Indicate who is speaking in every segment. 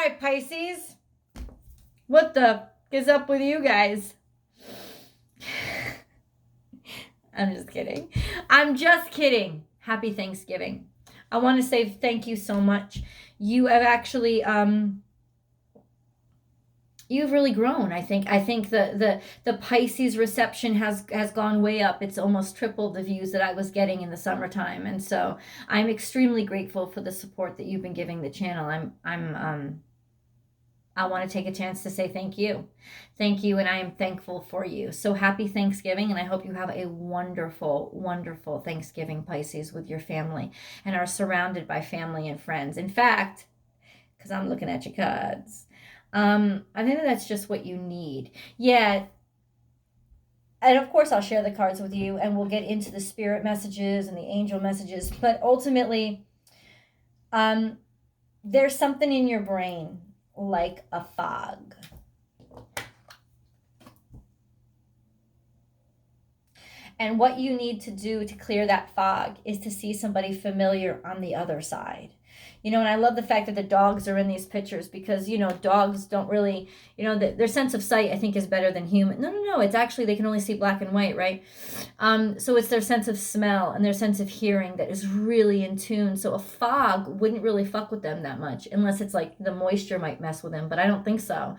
Speaker 1: right, Pisces. What the is up with you guys? I'm just kidding. I'm just kidding. Happy Thanksgiving. I want to say thank you so much. You have actually you've really grown. I think the Pisces reception has gone way up. It's almost tripled the views that I was getting in the summertime. And so I'm extremely grateful for the support that you've been giving the channel. I want to take a chance to say thank you. Thank you, and I am thankful for you. So happy Thanksgiving, and I hope you have a wonderful, wonderful Thanksgiving, Pisces, with your family and are surrounded by family and friends. In fact, because I'm looking at your cards, I think that's just what you need. Yeah. And of course, I'll share the cards with you, and we'll get into the spirit messages and the angel messages. But ultimately, there's something in your brain like a fog. And what you need to do to clear that fog is to see somebody familiar on the other side. You know, and I love the fact that the dogs are in these pictures because, you know, dogs don't really, you know, their sense of sight, I think, is better than human. No. It's actually, they can only see black and white, right? So it's their sense of smell and their sense of hearing that is really in tune. So a fog wouldn't really fuck with them that much, unless it's like the moisture might mess with them, but I don't think so.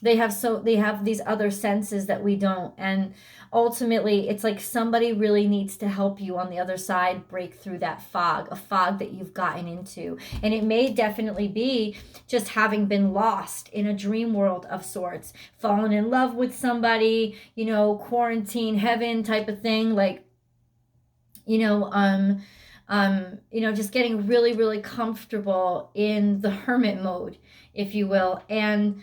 Speaker 1: They have these other senses that we don't. And ultimately, it's like somebody really needs to help you on the other side break through that fog, a fog that you've gotten into. And it may definitely be just having been lost in a dream world of sorts, fallen in love with somebody, you know, quarantine heaven type of thing, like, just getting really, really comfortable in the hermit mode, if you will. And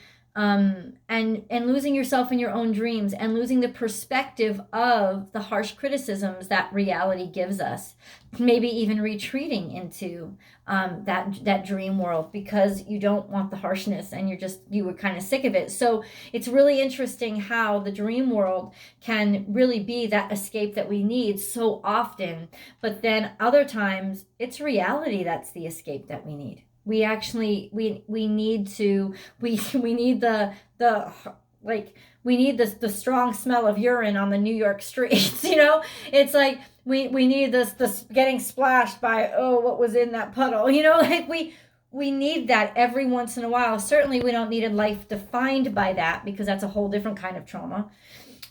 Speaker 1: losing yourself in your own dreams and losing the perspective of the harsh criticisms that reality gives us, maybe even retreating into that dream world because you don't want the harshness and you were kind of sick of it. So it's really interesting how the dream world can really be that escape that we need so often, but then other times it's reality that's the escape that we need. We actually we need the strong smell of urine on the New York streets. You know, it's like we need this getting splashed by, oh, what was in that puddle, you know, like we need that every once in a while. Certainly we don't need a life defined by that because that's a whole different kind of trauma,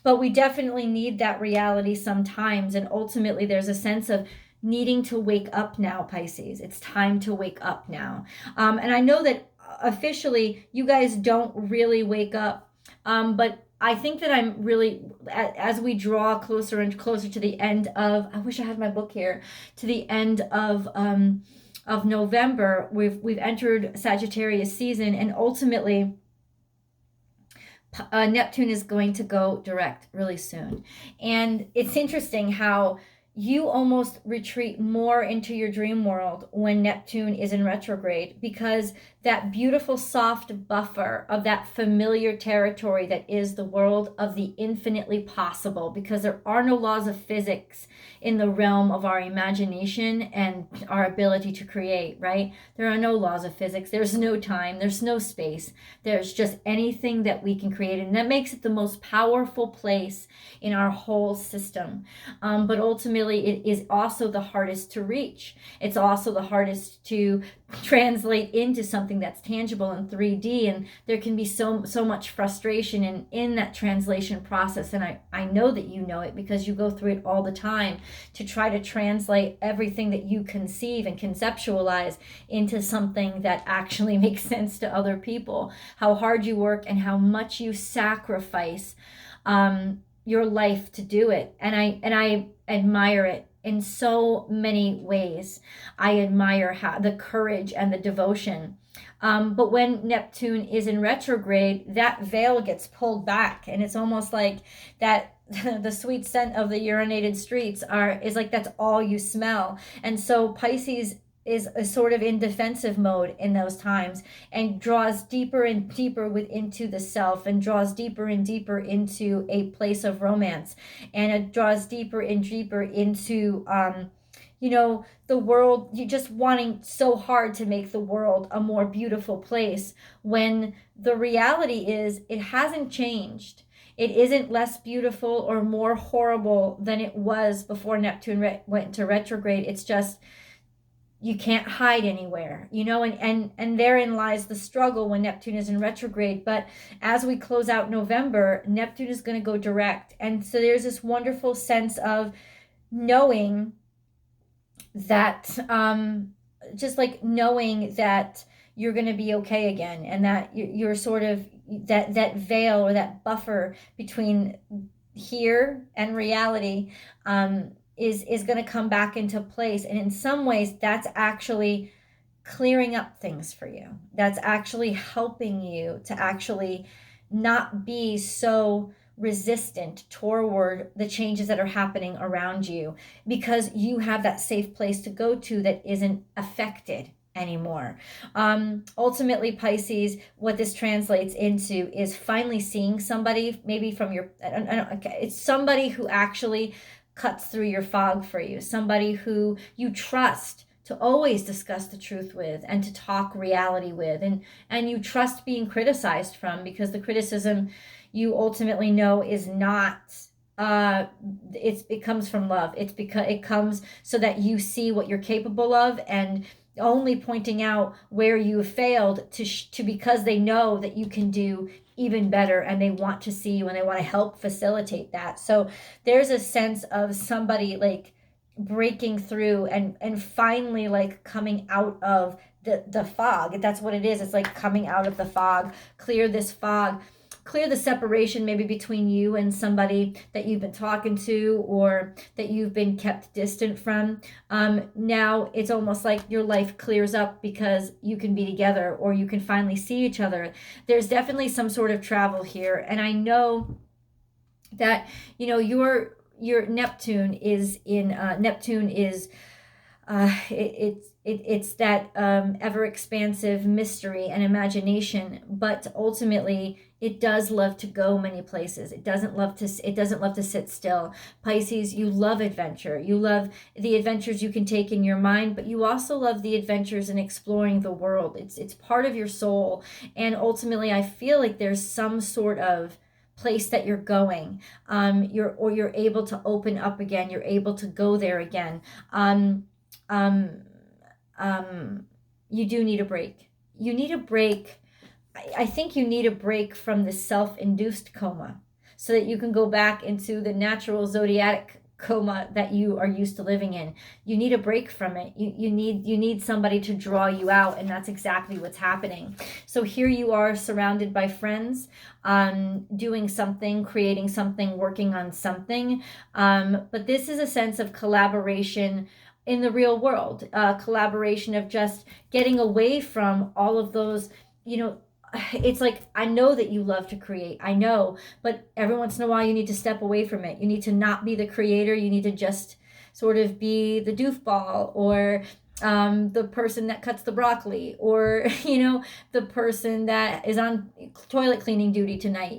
Speaker 1: but we definitely need that reality sometimes. And ultimately there's a sense of needing to wake up now, Pisces. It's time to wake up now. And I know that officially you guys don't really wake up, but I think that I'm really, as we draw closer and closer to the end of, I wish I had my book here, to the end of November, we've entered Sagittarius season, and ultimately Neptune is going to go direct really soon. And it's interesting how you almost retreat more into your dream world when Neptune is in retrograde, because that beautiful soft buffer of that familiar territory that is the world of the infinitely possible, because there are no laws of physics in the realm of our imagination and our ability to create, right? There are no laws of physics. There's no time. There's no space. There's just anything that we can create. And that makes it the most powerful place in our whole system. But ultimately, it is also the hardest to reach. It's also the hardest to translate into something that's tangible in 3D, and there can be so much frustration in that translation process. And I know that you know it because you go through it all the time to try to translate everything that you conceive and conceptualize into something that actually makes sense to other people. How hard you work and how much you sacrifice your life to do it. And I admire it in so many ways. I admire the courage and the devotion. But when Neptune is in retrograde, that veil gets pulled back, and it's almost like that the sweet scent of the urinated streets is like that's all you smell. And so Pisces is a sort of in defensive mode in those times, and draws deeper and deeper into the self, and draws deeper and deeper into a place of romance, and it draws deeper and deeper into the world, you just wanting so hard to make the world a more beautiful place, when the reality is it hasn't changed. It isn't less beautiful or more horrible than it was before Neptune went into retrograde. It's just, you can't hide anywhere, and therein lies the struggle when Neptune is in retrograde. But as we close out November, Neptune is going to go direct. And so there's this wonderful sense of knowing that, just like knowing that you're going to be okay again, and that you're sort of that veil or that buffer between here and reality, is going to come back into place. And in some ways, that's actually clearing up things for you. That's actually helping you to actually not be so resistant toward the changes that are happening around you, because you have that safe place to go to that isn't affected anymore. Ultimately, Pisces, what this translates into is finally seeing somebody, maybe from your, it's somebody who actually cuts through your fog for you, somebody who you trust to always discuss the truth with and to talk reality with, and you trust being criticized from, because the criticism, you ultimately know, is not, it comes from love. It's because it comes so that you see what you're capable of, and only pointing out where you have failed to because they know that you can do even better, and they want to see you and they want to help facilitate that. So there's a sense of somebody like breaking through and finally like coming out of the fog. That's what it is. It's like coming out of the fog. Clear this fog, clear the separation maybe between you and somebody that you've been talking to or that you've been kept distant from. Now it's almost like your life clears up because you can be together, or you can finally see each other. There's definitely some sort of travel here. And I know that, your Neptune is in, Neptune is, it's that ever expansive mystery and imagination, but ultimately it does love to go many places. It doesn't love to sit still. Pisces, you love adventure. You love the adventures you can take in your mind, but you also love the adventures in exploring the world. It's part of your soul. And ultimately, I feel like there's some sort of place that you're going. You're able to open up again. You're able to go there again. You do need a break. You need a break. I think you need a break from the self-induced coma so that you can go back into the natural zodiac coma that you are used to living in. You need a break from it. You need somebody to draw you out, and that's exactly what's happening. So here you are surrounded by friends, doing something, creating something, working on something. But this is a sense of collaboration in the real world, collaboration of just getting away from all of those, it's like, I know that you love to create, I know, but every once in a while you need to step away from it. You need to not be the creator. You need to just sort of be the doofball, or the person that cuts the broccoli, or, the person that is on toilet cleaning duty tonight,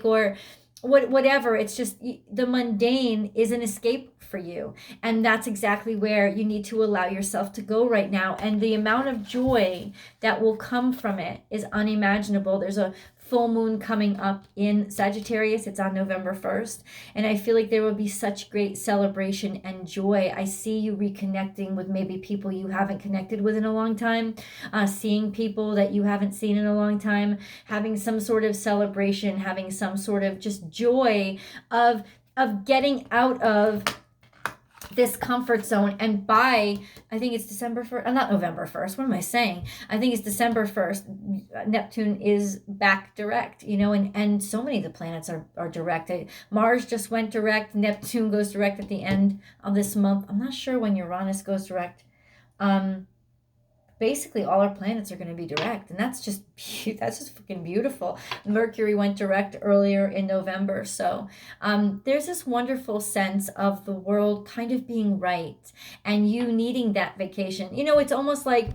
Speaker 1: or whatever. It's just the mundane is an escape for you, and that's exactly where you need to allow yourself to go right now. And the amount of joy that will come from it is unimaginable. There's a full moon coming up in Sagittarius. It's on November 1st, and I feel like there will be such great celebration and joy. I see you reconnecting with maybe people you haven't connected with in a long time, seeing people that you haven't seen in a long time, having some sort of celebration, having some sort of just joy of getting out of this comfort zone. And by, I think it's December 1st, not November 1st, what am I saying? I think it's December 1st, Neptune is back direct, and so many of the planets are direct. Mars just went direct, Neptune goes direct at the end of this month. I'm not sure when Uranus goes direct. Basically all our planets are going to be direct, and that's just freaking beautiful. Mercury went direct earlier in November. So there's this wonderful sense of the world kind of being right and you needing that vacation. It's almost like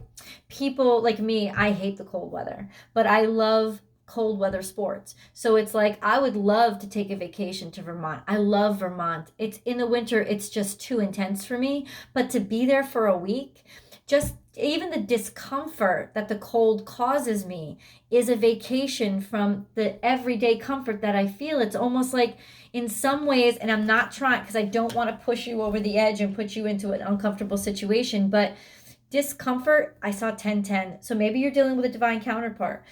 Speaker 1: people like me, I hate the cold weather, but I love cold weather sports. So it's like, I would love to take a vacation to Vermont. I love Vermont. It's in the winter, it's just too intense for me. But to be there for a week, just even the discomfort that the cold causes me is a vacation from the everyday comfort that I feel. It's almost like, in some ways, and I'm not trying, because I don't want to push you over the edge and put you into an uncomfortable situation, but discomfort, I saw 1010. So maybe you're dealing with a divine counterpart.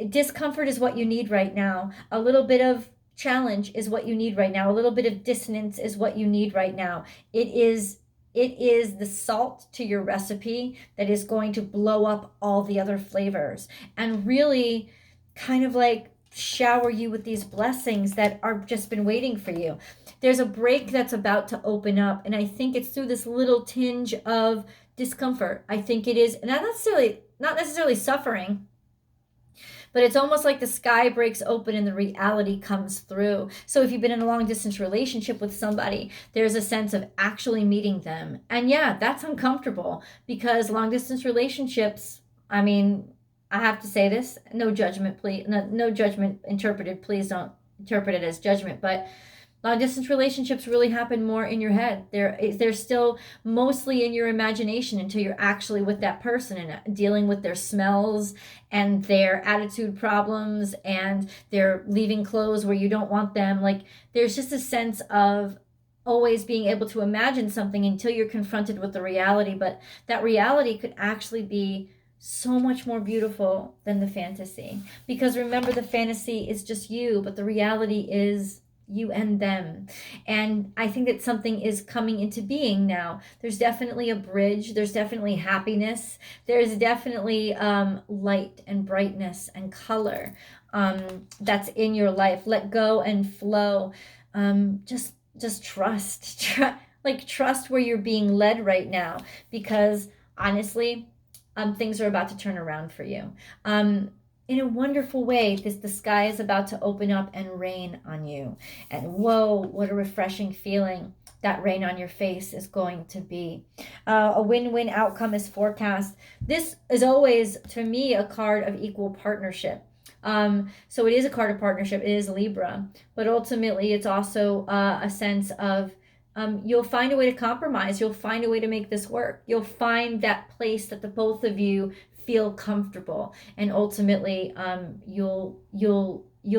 Speaker 1: Discomfort is what you need right now. A little bit of challenge is what you need right now. A little bit of dissonance is what you need right now. It is the salt to your recipe that is going to blow up all the other flavors and really kind of like shower you with these blessings that are just been waiting for you. There's a break that's about to open up, and I think it's through this little tinge of discomfort. I think it is not necessarily suffering, but it's almost like the sky breaks open and the reality comes through. So if you've been in a long distance relationship with somebody, there's a sense of actually meeting them. And yeah, that's uncomfortable, because long distance relationships, I mean, I have to say this, no judgment, please. No judgment interpreted. Please don't interpret it as judgment. But long distance relationships really happen more in your head. They're still mostly in your imagination until you're actually with that person and dealing with their smells and their attitude problems and their leaving clothes where you don't want them. Like, there's just a sense of always being able to imagine something until you're confronted with the reality. But that reality could actually be so much more beautiful than the fantasy. Because remember, the fantasy is just you, but the reality is you and them. And I think that something is coming into being now. There's definitely a bridge. There's definitely happiness. There's definitely light and brightness and color that's in your life. Let go and flow. Just trust. Trust where you're being led right now, because honestly, things are about to turn around for you. In a wonderful way, the sky is about to open up and rain on you. And whoa, what a refreshing feeling that rain on your face is going to be. A win-win outcome is forecast. This is always, to me, a card of equal partnership. So it is a card of partnership. It is Libra. But ultimately, it's also a sense of you'll find a way to compromise. You'll find a way to make this work. You'll find that place that the both of you feel comfortable, and ultimately, you'll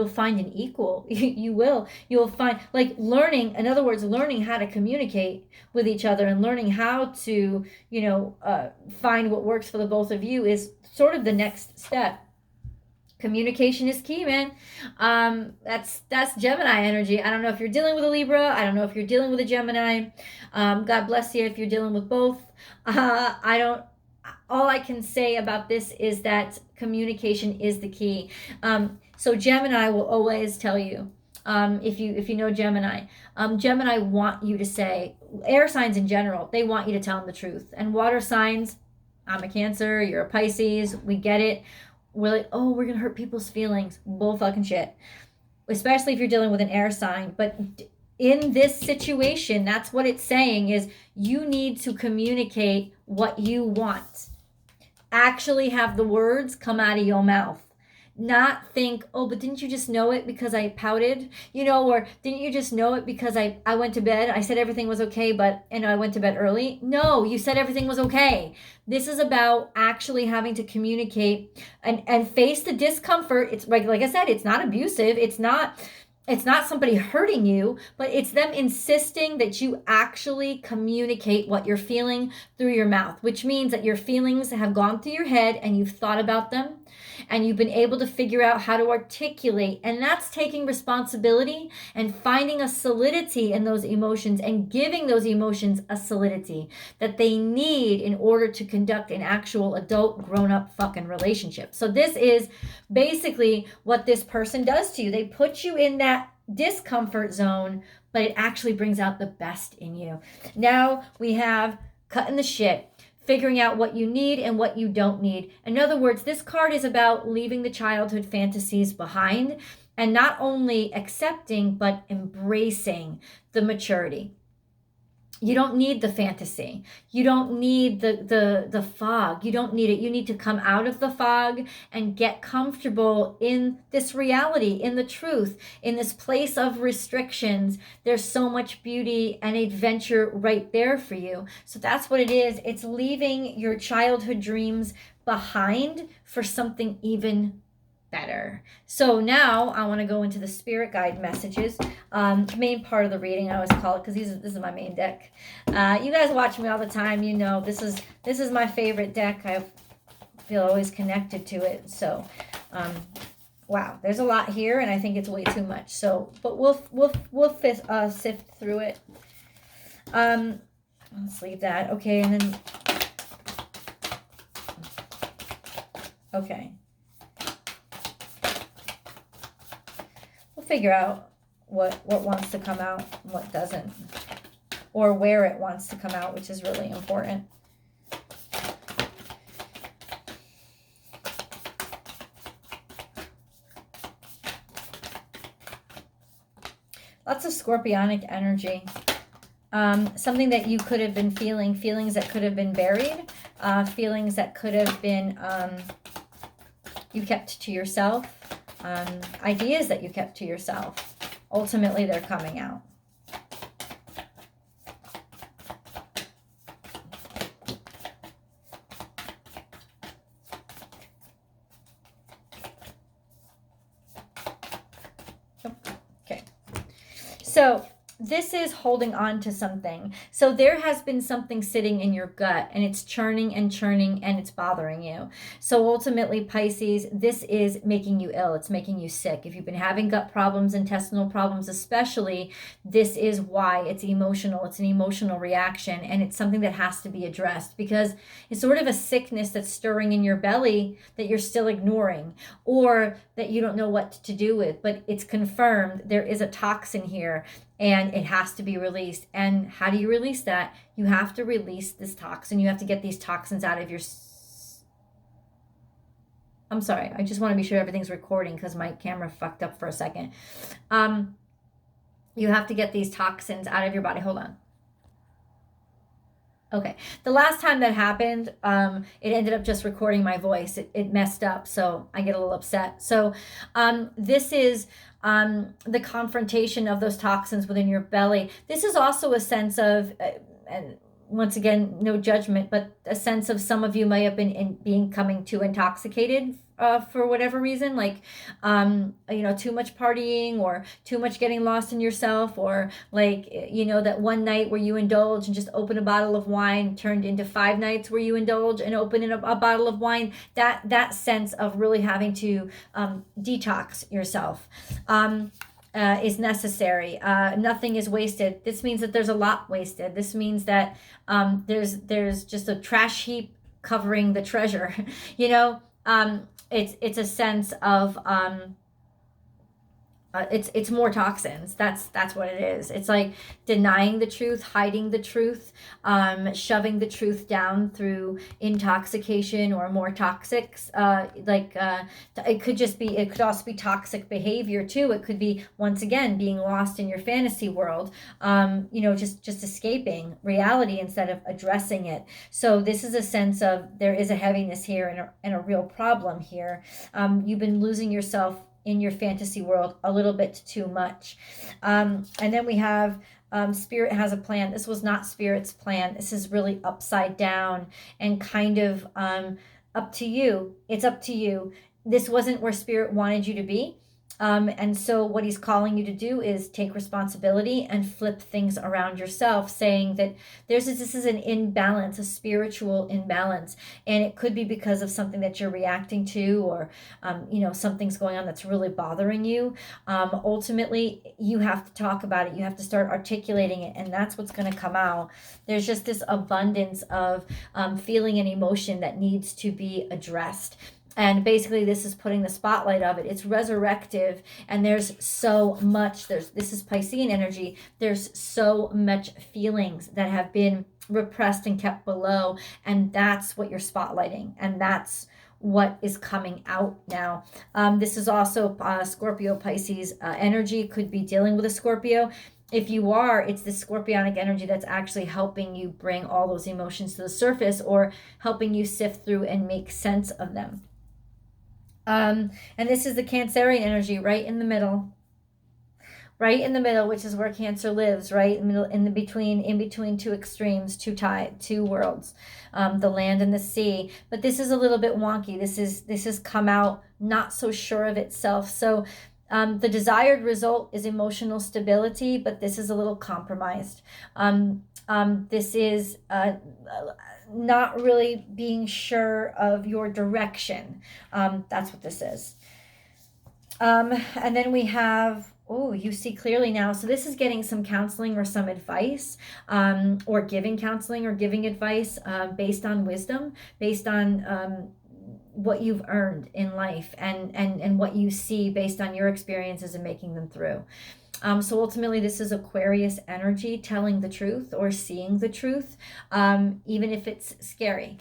Speaker 1: find an equal. You'll find, like, learning. In other words, learning how to communicate with each other and learning how to, find what works for the both of you is sort of the next step. Communication is key, man. That's Gemini energy. I don't know if you're dealing with a Libra. I don't know if you're dealing with a Gemini. God bless you if you're dealing with both. All I can say about this is that communication is the key. So Gemini will always tell you, if you know Gemini, Gemini want you to say, air signs in general, they want you to tell them the truth. And water signs, I'm a Cancer, you're a Pisces, we get it. We're like, oh, we're going to hurt people's feelings. Bull fucking shit. Especially if you're dealing with an air sign. But in this situation, that's what it's saying is you need to communicate what you want. Actually have the words come out of your mouth. Not think, oh, but didn't you just know it because I pouted? Or didn't you just know it because I went to bed? I said everything was okay, and I went to bed early. No, you said everything was okay. This is about actually having to communicate and face the discomfort. It's like I said, it's not abusive. It's not somebody hurting you, but it's them insisting that you actually communicate what you're feeling through your mouth, which means that your feelings have gone through your head and you've thought about them and you've been able to figure out how to articulate. And that's taking responsibility and finding a solidity in those emotions and giving those emotions a solidity that they need in order to conduct an actual adult grown-up fucking relationship. So this is basically what this person does to you. They put you in that discomfort zone, but it actually brings out the best in you. Now we have cutting the shit, figuring out what you need and what you don't need. In other words, this card is about leaving the childhood fantasies behind and not only accepting, but embracing the maturity. You don't need the fantasy. You don't need the fog. You don't need it. You need to come out of the fog and get comfortable in this reality, in the truth, in this place of restrictions. There's so much beauty and adventure right there for you. So that's what it is. It's leaving your childhood dreams behind for something even better. So now I want to go into the spirit guide messages. Main part of the reading, I always call it, because this is my main deck. You guys watch me all the time. You know this is my favorite deck. I feel always connected to it. So wow, there's a lot here, and I think it's way too much. So, but we'll sift through it. Let's leave that. Okay, and then okay. Figure out what wants to come out and what doesn't, or where it wants to come out, which is really important. Lots of scorpionic energy. Something that you could have been feeling, feelings that could have been buried, feelings that could have been you kept to yourself. Ideas that you kept to yourself. Ultimately, they're coming out. Okay. So this is holding on to something. So there has been something sitting in your gut, and it's churning and churning, and it's bothering you. So ultimately, Pisces, this is making you ill. It's making you sick. If you've been having gut problems, intestinal problems especially, this is why. It's emotional. It's an emotional reaction, and it's something that has to be addressed, because it's sort of a sickness that's stirring in your belly that you're still ignoring, or that you don't know what to do with. But it's confirmed there is a toxin here, and it has to be released. And how do you release that? You have to release this toxin. You have to get these toxins out of your... I'm sorry. I just want to be sure everything's recording because my camera fucked up for a second. You have to get these toxins out of your body. Hold on. Okay. The last time that happened, it ended up just recording my voice. It messed up, so I get a little upset. So this is... the confrontation of those toxins within your belly. This is also a sense of, and once again, no judgment, but a sense of some of you may have been becoming too intoxicated for whatever reason, like, too much partying, or too much getting lost in yourself, or like, that one night where you indulge and just open a bottle of wine turned into 5 nights where you indulge and open a bottle of wine. That sense of really having to detox yourself is necessary. Nothing is wasted. This means that there's a lot wasted. This means that there's just a trash heap covering the treasure. It's a sense of it's more toxins. That's what it is. It's like denying the truth, hiding the truth, shoving the truth down through intoxication or more toxics. It could also be toxic behavior too. It could be, once again, being lost in your fantasy world. Just escaping reality instead of addressing it. So this is a sense of there is a heaviness here and a real problem here. You've been losing yourself in your fantasy world a little bit too much. And then we have Spirit has a plan. This was not Spirit's plan. This is really upside down and kind of up to you. It's up to you. This wasn't where Spirit wanted you to be. And so what he's calling you to do is take responsibility and flip things around yourself, saying that this is an imbalance, a spiritual imbalance. And it could be because of something that you're reacting to, or, something's going on that's really bothering you. Ultimately, you have to talk about it. You have to start articulating it. And that's what's going to come out. There's just this abundance of feeling and emotion that needs to be addressed. And basically, this is putting the spotlight of it. It's resurrective, and there's so much. This is Piscean energy. There's so much feelings that have been repressed and kept below, and that's what you're spotlighting, and that's what is coming out now. This is also Scorpio Pisces energy. Could be dealing with a Scorpio. if you are, it's the scorpionic energy that's actually helping you bring all those emotions to the surface, or helping you sift through and make sense of them. And this is the Cancerian energy right in the middle. Right in the middle, which is where Cancer lives, right in the middle, in between two extremes, two worlds, the land and the sea. But this is a little bit wonky. This has come out not so sure of itself. So the desired result is emotional stability, but this is a little compromised. This is not really being sure of your direction. That's what this is. And then we have, oh, you see clearly now. So this is getting some counseling or some advice, or giving counseling or giving advice based on wisdom, based on what you've earned in life, and what you see based on your experiences and making them through. So ultimately, this is Aquarius energy telling the truth or seeing the truth, even if it's scary.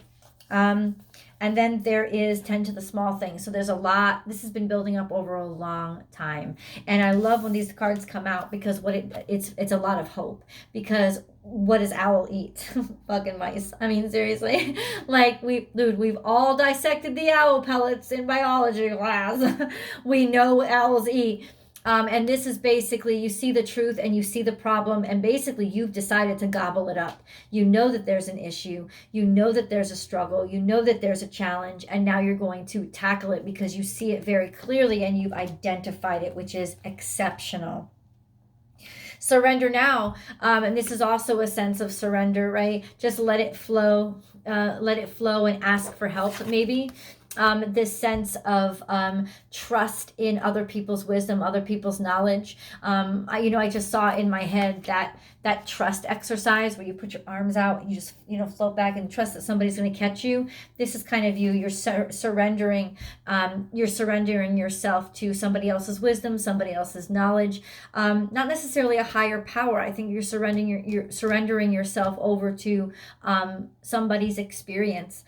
Speaker 1: And then there is tend to the small things. So there's a lot. This has been building up over a long time. And I love when these cards come out, because it's a lot of hope. Because what does owl eat? Fucking mice. I mean, seriously. Like, we've all dissected the owl pellets in biology class. We know what owls eat. And this is basically, you see the truth and you see the problem, and basically you've decided to gobble it up. You know that there's an issue. You know that there's a struggle. You know that there's a challenge, and now you're going to tackle it because you see it very clearly and you've identified it, which is exceptional. Surrender now. And this is also a sense of surrender, right? Just let it flow. Let it flow and ask for help, maybe. This sense of trust in other people's wisdom, other people's knowledge. I just saw in my head that trust exercise where you put your arms out and you just, float back and trust that somebody's going to catch you. This is kind of you. You're surrendering. You're surrendering yourself to somebody else's wisdom, somebody else's knowledge. Not necessarily a higher power. I think you're surrendering yourself over to somebody's experience,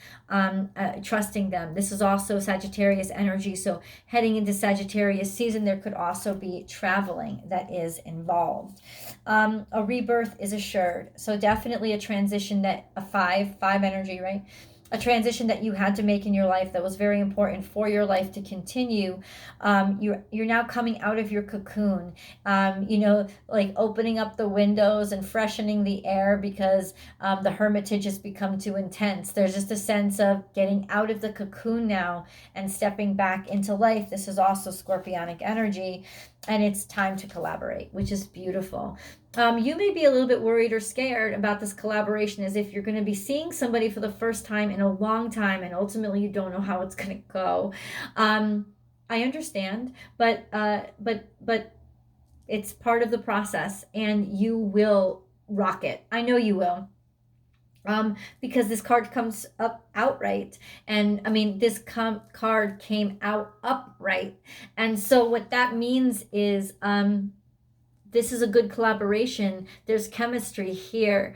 Speaker 1: trusting them. This is also Sagittarius energy. So heading into Sagittarius season, there could also be traveling that is involved. A rebirth is assured. So definitely a transition, that a five energy, right? A transition that you had to make in your life that was very important for your life to continue. You're now coming out of your cocoon, like opening up the windows and freshening the air, because the hermitage has become too intense. There's just a sense of getting out of the cocoon now and stepping back into life. This is also Scorpionic energy, and it's time to collaborate, which is beautiful. You may be a little bit worried or scared about this collaboration, as if you're going to be seeing somebody for the first time in a long time, and ultimately you don't know how it's going to go. I understand, but it's part of the process, and you will rock it. I know you will. Because this card comes up outright, and I mean, this card came out upright, and so what that means is this is a good collaboration. There's chemistry here.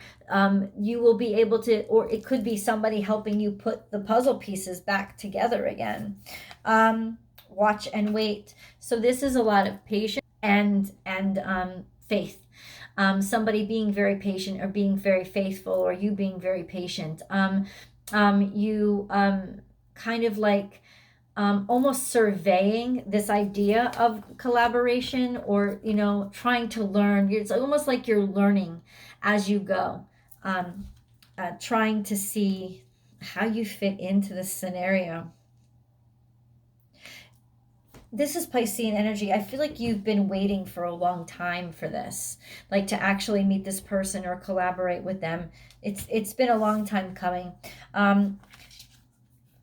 Speaker 1: You will be able to, or it could be somebody helping you put the puzzle pieces back together again. Watch and wait. So this is a lot of patience and faith. Somebody being very patient or being very faithful, or you being very patient. You kind of like almost surveying this idea of collaboration, or trying to learn. It's almost like you're learning as you go, trying to see how you fit into this scenario. This is Piscean energy. I feel like you've been waiting for a long time for this, like to actually meet this person or collaborate with them. It's been a long time coming.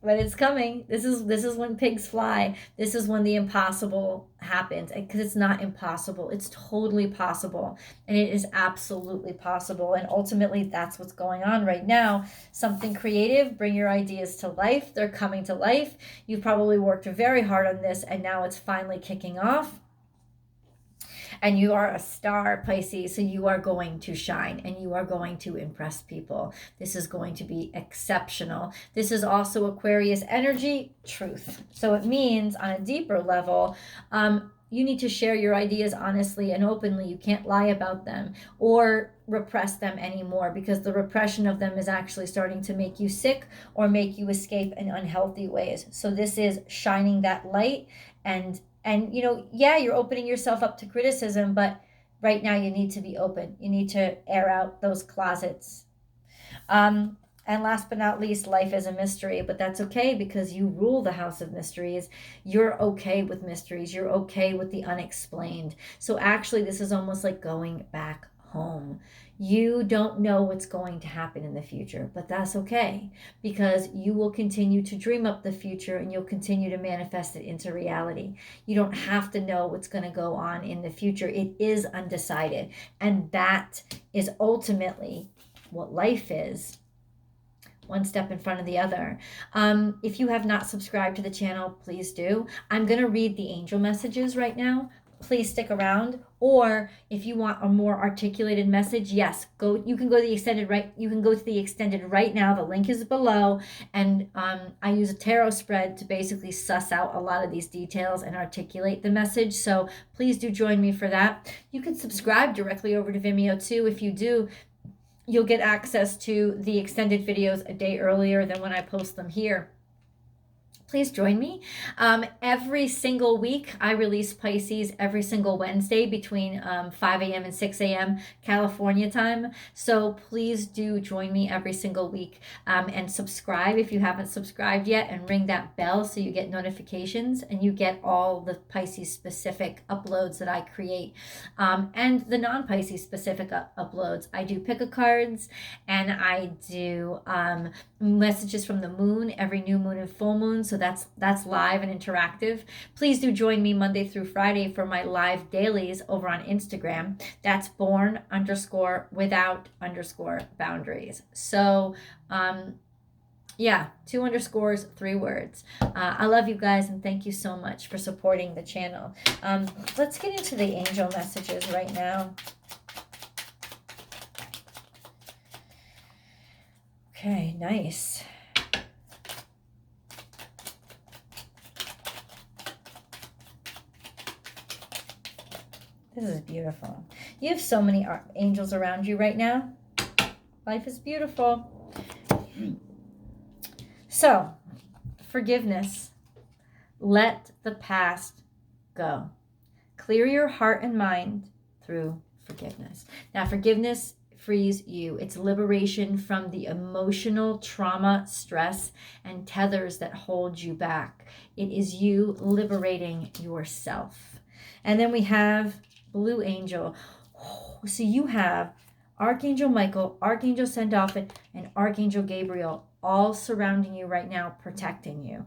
Speaker 1: But it's coming. This is when pigs fly. This is when the impossible happens, because it's not impossible. It's totally possible, and it is absolutely possible. And ultimately, that's what's going on right now. Something creative. Bring your ideas to life. They're coming to life. You've probably worked very hard on this, and now it's finally kicking off. And you are a star, Pisces, so you are going to shine and you are going to impress people. This is going to be exceptional. This is also Aquarius energy, truth. So it means on a deeper level, you need to share your ideas honestly and openly. You can't lie about them or repress them anymore, because the repression of them is actually starting to make you sick or make you escape in unhealthy ways. So this is shining that light, and you know, yeah, you're opening yourself up to criticism, but right now you need to be open. You need to air out those closets. And last but not least, life is a mystery, but that's okay, because you rule the house of mysteries. You're okay with mysteries. You're okay with the unexplained. So actually, this is almost like going back home. You don't know what's going to happen in the future, but that's okay, because you will continue to dream up the future and you'll continue to manifest it into reality. You don't have to know what's going to go on in the future. It is undecided. And that is ultimately what life is. One step in front of the other. If you have not subscribed to the channel, please do. I'm going to read the angel messages right now. Please stick around. Or if you want a more articulated message, yes, you can go to the extended right. You can go to the extended right now. The link is below. And I use a tarot spread to basically suss out a lot of these details and articulate the message. So please do join me for that. You can subscribe directly over to Vimeo too. If you do, you'll get access to the extended videos a day earlier than when I post them here. Please join me. Every single week, I release Pisces every single Wednesday between 5 a.m. and 6 a.m. California time. So please do join me every single week, and subscribe if you haven't subscribed yet, and ring that bell so you get notifications and you get all the Pisces specific uploads that I create, and the non-Pisces specific uploads. I do pick-a-cards, and I do messages from the moon every new moon and full moon. So that's live and interactive. Please do join me Monday through Friday for my live dailies over on Instagram. That's born_without_boundaries. So yeah, 2 underscores, 3 words. I love you guys, and thank you so much for supporting the channel. Let's get into the angel messages right now. Okay, nice. This is beautiful. You have so many angels around you right now. Life is beautiful. So, forgiveness. Let the past go. Clear your heart and mind through forgiveness. Now, forgiveness frees you. It's liberation from the emotional trauma, stress, and tethers that hold you back. It is you liberating yourself. And then we have Blue Angel. So you have Archangel Michael, Archangel Sandalphon, and Archangel Gabriel all surrounding you right now, protecting you.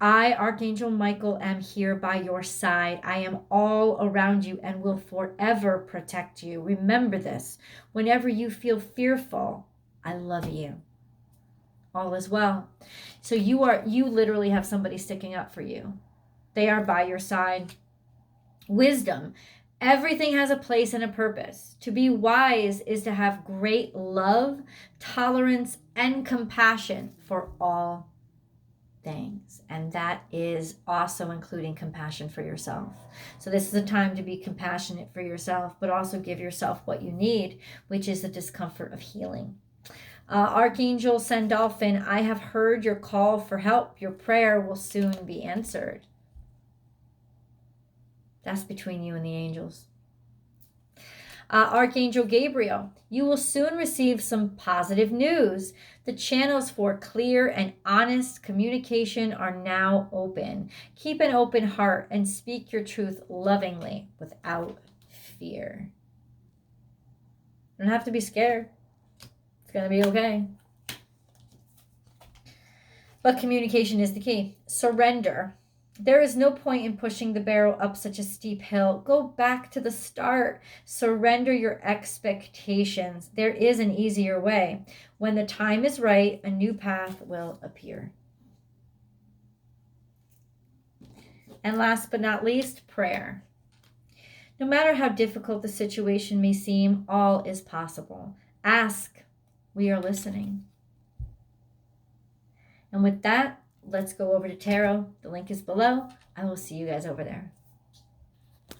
Speaker 1: I, Archangel Michael, am here by your side. I am all around you and will forever protect you. Remember this. Whenever you feel fearful, I love you. All is well. So you literally have somebody sticking up for you. They are by your side. Wisdom. Everything has a place and a purpose. To be wise is to have great love, tolerance, and compassion for all things. And that is also including compassion for yourself. So this is a time to be compassionate for yourself, but also give yourself what you need, which is the discomfort of healing. Archangel Sandalphon, I have heard your call for help. Your prayer will soon be answered. That's between you and the angels. Archangel Gabriel, you will soon receive some positive news. The channels for clear and honest communication are now open. Keep an open heart and speak your truth lovingly without fear. You don't have to be scared. It's going to be okay. But communication is the key. Surrender. There is no point in pushing the barrel up such a steep hill. Go back to the start. Surrender your expectations. There is an easier way. When the time is right, a new path will appear. And last but not least, prayer. No matter how difficult the situation may seem, all is possible. Ask. We are listening. And with that, let's go over to tarot. The link is below. I will see you guys over there.